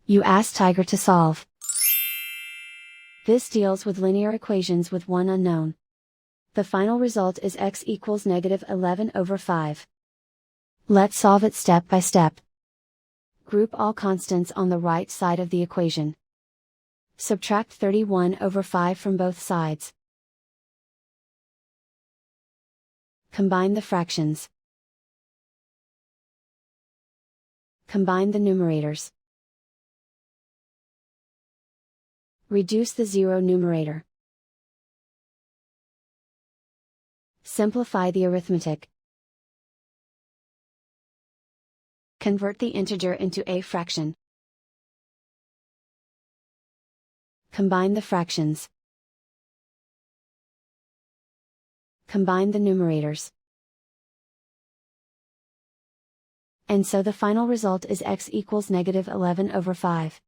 You ask Tiger to solve. This deals with linear equations with one unknown. The final result is x equals -11/5. Let's solve it step by step. Group all constants on the right side of the equation. Subtract 31/5 from both sides. Combine the fractions. Combine the numerators. Reduce the zero numerator. Simplify the arithmetic. Convert the integer into a fraction. Combine the fractions. Combine the numerators. And so the final result is x equals -11/5.